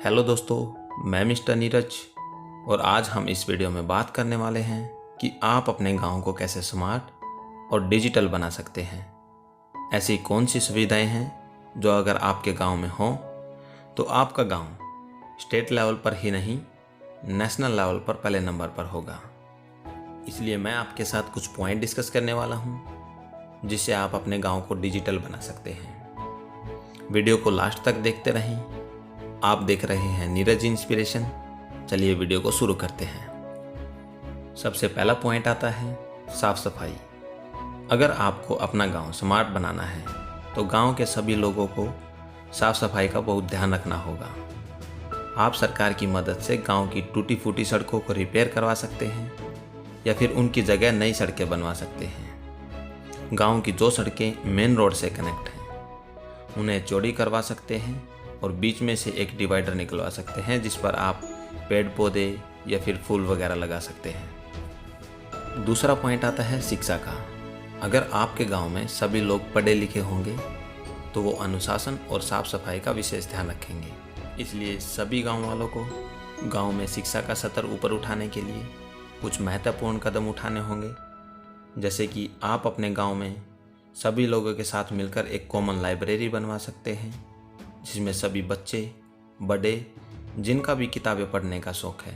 Hello दोस्तों, मैं mister Neeraj और आज हम इस वीडियो में बात करने वाले हैं कि आप अपने गांव को कैसे स्मार्ट और डिजिटल बना सकते हैं। ऐसी कौन सी सुविधाएं हैं जो अगर आपके गांव में हों तो आपका गांव स्टेट लेवल पर ही नहीं, नेशनल लेवल पर पहले नंबर पर होगा। इसलिए मैं आपके साथ कुछ पॉइंट डिस्कस करने वाला हूं जिससे आप अपने गांव को डिजिटल बना सकते हैं। वीडियो को लास्ट तक देखते रहें। आप देख रहे हैं नीरज इंस्पिरेशन। चलिए वीडियो को शुरू करते हैं। सबसे पहला पॉइंट आता है साफ सफाई। अगर आपको अपना गांव स्मार्ट बनाना है तो गांव के सभी लोगों को साफ सफाई का बहुत ध्यान रखना होगा। आप सरकार की मदद से गांव की टूटी फूटी सड़कों को रिपेयर करवा सकते हैं या फिर उनकी जगह नई सड़कें बनवा सकते हैं। गांव की जो सड़कें मेन रोड से कनेक्ट हैं उन्हें चौड़ी करवा सकते हैं और बीच में से एक डिवाइडर निकलवा सकते हैं जिस पर आप पेड़ पौधे या फिर फूल वगैरह लगा सकते हैं। दूसरा पॉइंट आता है शिक्षा का। अगर आपके गांव में सभी लोग पढ़े लिखे होंगे तो वो अनुशासन और साफ सफाई का विशेष ध्यान रखेंगे। इसलिए सभी गांव वालों को गांव में शिक्षा का स्तर ऊपर उठाने के लिए कुछ महत्वपूर्ण कदम उठाने होंगे, जैसे कि आप अपने गांव में सभी लोगों के साथ मिलकर एक कॉमन लाइब्रेरी बनवा सकते हैं जिसमें सभी बच्चे बड़े जिनका भी किताबें पढ़ने का शौक़ है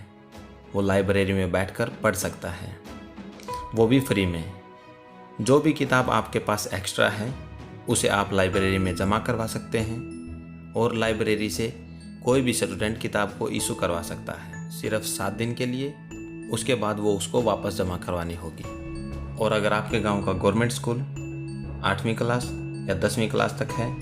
वो लाइब्रेरी में बैठकर पढ़ सकता है, वो भी फ्री में। जो भी किताब आपके पास एक्स्ट्रा है उसे आप लाइब्रेरी में जमा करवा सकते हैं और लाइब्रेरी से कोई भी स्टूडेंट किताब को इशू करवा सकता है सिर्फ 7 दिन के लिए। उसके बाद वो उसको वापस जमा करवानी होगी। और अगर आपके गांव का गवर्नमेंट स्कूल 8वीं क्लास या 10वीं क्लास तक है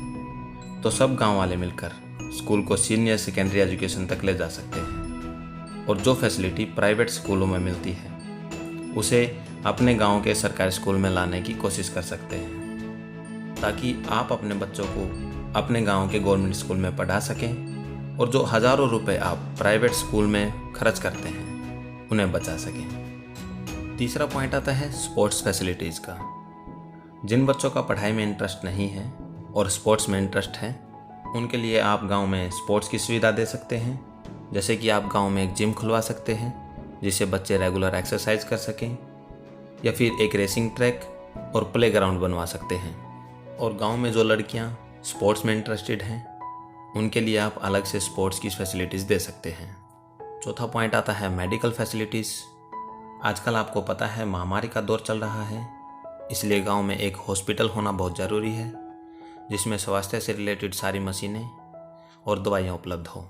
तो सब गांव वाले मिलकर स्कूल को सीनियर सेकेंडरी एजुकेशन तक ले जा सकते हैं। और जो फैसिलिटी प्राइवेट स्कूलों में मिलती है उसे अपने गांव के सरकारी स्कूल में लाने की कोशिश कर सकते हैं ताकि आप अपने बच्चों को अपने गांव के गवर्नमेंट स्कूल में पढ़ा सकें और जो हज़ारों रुपए आप प्राइवेट स्कूल में खर्च करते हैं उन्हें बचा सकें। तीसरा पॉइंट आता है स्पोर्ट्स फैसिलिटीज़ का। जिन बच्चों का पढ़ाई में इंटरेस्ट नहीं है और स्पोर्ट्स में इंटरेस्ट है उनके लिए आप गांव में स्पोर्ट्स की सुविधा दे सकते हैं। जैसे कि आप गांव में एक जिम खुलवा सकते हैं जिससे बच्चे रेगुलर एक्सरसाइज कर सकें, या फिर एक रेसिंग ट्रैक और प्लेग्राउंड बनवा सकते हैं। और गांव में जो लड़कियां स्पोर्ट्स में इंटरेस्टेड हैं उनके लिए आप अलग से स्पोर्ट्स की फैसिलिटीज़ दे सकते हैं। चौथा पॉइंट आता है मेडिकल फैसिलिटीज़। आजकल आपको पता है महामारी का दौर चल रहा है, इसलिए गांव में एक हॉस्पिटल होना बहुत ज़रूरी है जिसमें स्वास्थ्य से रिलेटेड सारी मशीनें और दवाइयाँ उपलब्ध हो।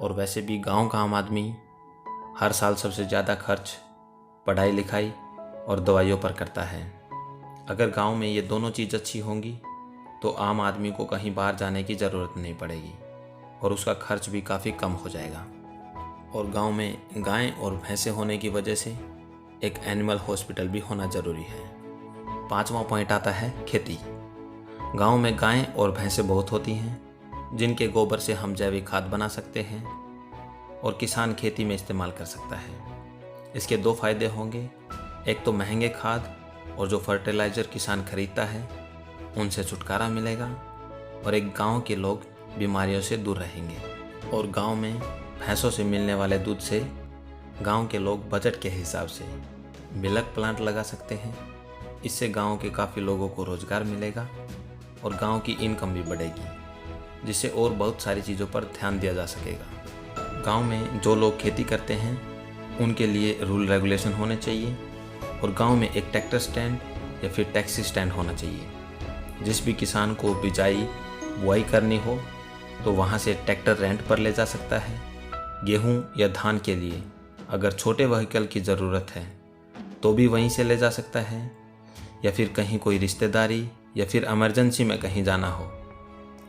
और वैसे भी गांव का आम आदमी हर साल सबसे ज़्यादा खर्च पढ़ाई लिखाई और दवाइयों पर करता है। अगर गांव में ये दोनों चीज़ अच्छी होंगी तो आम आदमी को कहीं बाहर जाने की ज़रूरत नहीं पड़ेगी और उसका खर्च भी काफ़ी कम हो जाएगा। और गांव में गायें और भैंसें होने की वजह से एक एनिमल हॉस्पिटल भी होना ज़रूरी है। पाँचवा पॉइंट आता है खेती। गांव में गायें और भैंसें बहुत होती हैं जिनके गोबर से हम जैविक खाद बना सकते हैं और किसान खेती में इस्तेमाल कर सकता है। इसके 2 फायदे होंगे, एक तो महंगे खाद और जो फर्टिलाइज़र किसान खरीदता है उनसे छुटकारा मिलेगा, और एक गांव के लोग बीमारियों से दूर रहेंगे। और गांव में भैंसों से मिलने वाले दूध से गांव के लोग बजट के हिसाब से मिल्क प्लांट लगा सकते हैं। इससे गांव के काफ़ी लोगों को रोज़गार मिलेगा और गांव की इनकम भी बढ़ेगी, जिससे और बहुत सारी चीज़ों पर ध्यान दिया जा सकेगा। गांव में जो लोग खेती करते हैं उनके लिए रूल रेगुलेशन होने चाहिए और गांव में एक ट्रैक्टर स्टैंड या फिर टैक्सी स्टैंड होना चाहिए। जिस भी किसान को बिजाई बुआई करनी हो तो वहां से ट्रैक्टर रेंट पर ले जा सकता है। गेहूं या धान के लिए अगर छोटे व्हीकल की ज़रूरत है तो भी वहीं से ले जा सकता है, या फिर कहीं कोई रिश्तेदारी या फिर इमरजेंसी में कहीं जाना हो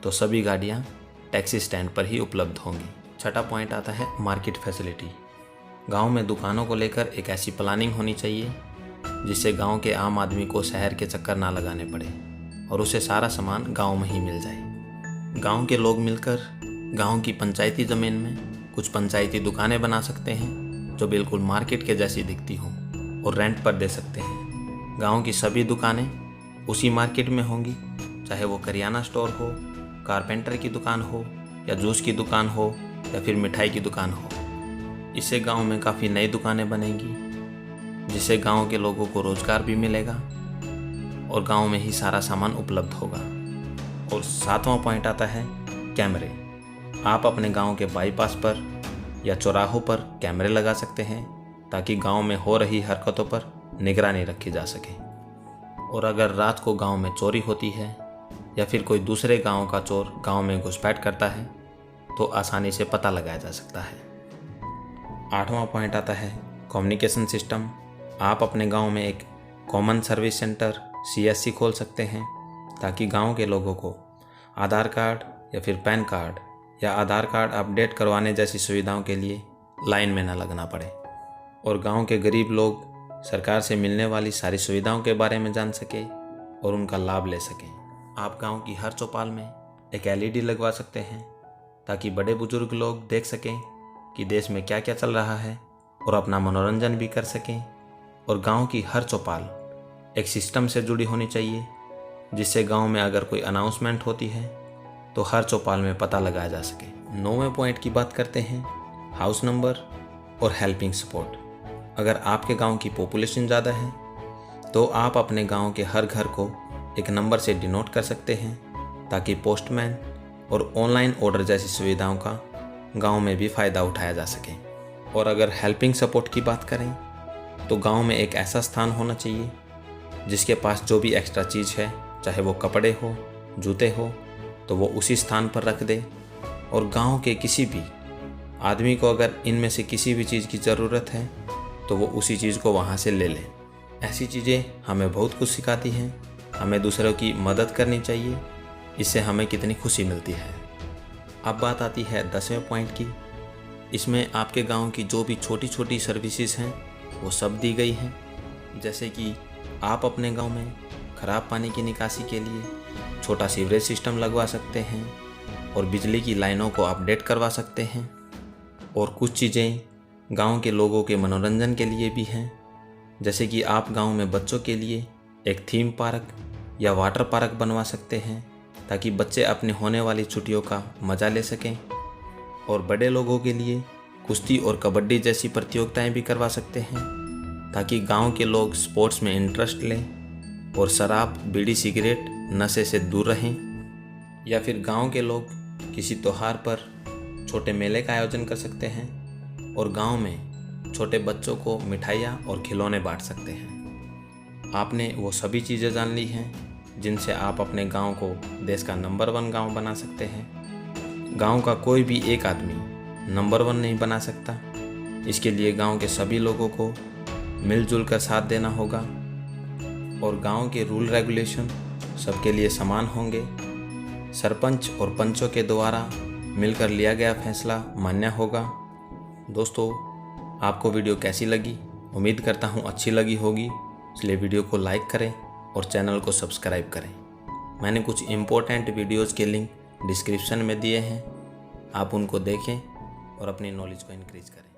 तो सभी गाड़ियाँ टैक्सी स्टैंड पर ही उपलब्ध होंगी। छठा पॉइंट आता है मार्केट फैसिलिटी। गांव में दुकानों को लेकर एक ऐसी प्लानिंग होनी चाहिए जिससे गांव के आम आदमी को शहर के चक्कर ना लगाने पड़े और उसे सारा सामान गांव में ही मिल जाए। गांव के लोग मिलकर गांव की पंचायती ज़मीन में कुछ पंचायती दुकानें बना सकते हैं जो बिल्कुल मार्केट के जैसी दिखती हों और रेंट पर दे सकते हैं। गांव की सभी दुकानें उसी मार्केट में होंगी, चाहे वो करियाना स्टोर हो, कारपेंटर की दुकान हो या जूस की दुकान हो या फिर मिठाई की दुकान हो। इससे गांव में काफ़ी नई दुकानें बनेंगी, जिससे गांव के लोगों को रोजगार भी मिलेगा और गांव में ही सारा सामान उपलब्ध होगा। और 7वां पॉइंट आता है कैमरे। आप अपने गांव के बाईपास पर या चौराहों पर कैमरे लगा सकते हैं ताकि गांव में हो रही हरकतों पर निगरानी रखी जा सके। और अगर रात को गांव में चोरी होती है या फिर कोई दूसरे गांव का चोर गांव में घुसपैठ करता है तो आसानी से पता लगाया जा सकता है। 8वां पॉइंट आता है कम्युनिकेशन सिस्टम। आप अपने गांव में एक कॉमन सर्विस सेंटर CSC खोल सकते हैं ताकि गांव के लोगों को आधार कार्ड या फिर पैन कार्ड या आधार कार्ड अपडेट करवाने जैसी सुविधाओं के लिए लाइन में न लगना पड़े और गांव के गरीब लोग सरकार से मिलने वाली सारी सुविधाओं के बारे में जान सके और उनका लाभ ले सकें। आप गांव की हर चौपाल में एक LED लगवा सकते हैं ताकि बड़े बुजुर्ग लोग देख सकें कि देश में क्या क्या चल रहा है और अपना मनोरंजन भी कर सकें। और गांव की हर चौपाल एक सिस्टम से जुड़ी होनी चाहिए, जिससे गांव में अगर कोई अनाउंसमेंट होती है तो हर चौपाल में पता लगाया जा सके। 9वें पॉइंट की बात करते हैं हाउस नंबर और हेल्पिंग सपोर्ट। अगर आपके गांव की पॉपुलेशन ज़्यादा है तो आप अपने गांव के हर घर को एक नंबर से डिनोट कर सकते हैं ताकि पोस्टमैन और ऑनलाइन ऑर्डर जैसी सुविधाओं का गांव में भी फ़ायदा उठाया जा सके। और अगर हेल्पिंग सपोर्ट की बात करें तो गांव में एक ऐसा स्थान होना चाहिए जिसके पास जो भी एक्स्ट्रा चीज़ है, चाहे वो कपड़े हो, जूते हो, तो वो उसी स्थान पर रख दे। और गांव के किसी भी आदमी को अगर इनमें से किसी भी चीज़ की ज़रूरत है तो वो उसी चीज़ को वहाँ से ले ले। ऐसी चीज़ें हमें बहुत कुछ सिखाती हैं। हमें दूसरों की मदद करनी चाहिए, इससे हमें कितनी खुशी मिलती है। अब बात आती है 10वें पॉइंट की। इसमें आपके गांव की जो भी छोटी छोटी सर्विसेज हैं वो सब दी गई हैं, जैसे कि आप अपने गांव में ख़राब पानी की निकासी के लिए छोटा सीवरेज सिस्टम लगवा सकते हैं और बिजली की लाइनों को अपडेट करवा सकते हैं। और कुछ चीज़ें गांव के लोगों के मनोरंजन के लिए भी हैं, जैसे कि आप गांव में बच्चों के लिए एक थीम पार्क या वाटर पार्क बनवा सकते हैं ताकि बच्चे अपने होने वाली छुट्टियों का मज़ा ले सकें। और बड़े लोगों के लिए कुश्ती और कबड्डी जैसी प्रतियोगिताएं भी करवा सकते हैं ताकि गांव के लोग स्पोर्ट्स में इंटरेस्ट लें और शराब, बीड़ी, सिगरेट, नशे से दूर रहें। या फिर गांव के लोग किसी त्योहार पर छोटे मेले का आयोजन कर सकते हैं और गांव में छोटे बच्चों को मिठाइयाँ और खिलौने बांट सकते हैं। आपने वो सभी चीज़ें जान ली हैं जिनसे आप अपने गांव को देश का नंबर 1 गांव बना सकते हैं। गांव का कोई भी एक आदमी नंबर 1 नहीं बना सकता। इसके लिए गांव के सभी लोगों को मिलजुल कर साथ देना होगा और गांव के रूल रेगुलेशन सबके लिए समान होंगे। सरपंच और पंचों के द्वारा मिलकर लिया गया फैसला मान्य होगा। दोस्तों, आपको वीडियो कैसी लगी? उम्मीद करता हूँ अच्छी लगी होगी, इसलिए वीडियो को लाइक करें और चैनल को सब्सक्राइब करें। मैंने कुछ इम्पोर्टेंट वीडियोज़ के लिंक डिस्क्रिप्शन में दिए हैं, आप उनको देखें और अपनी नॉलेज को इंक्रीज करें।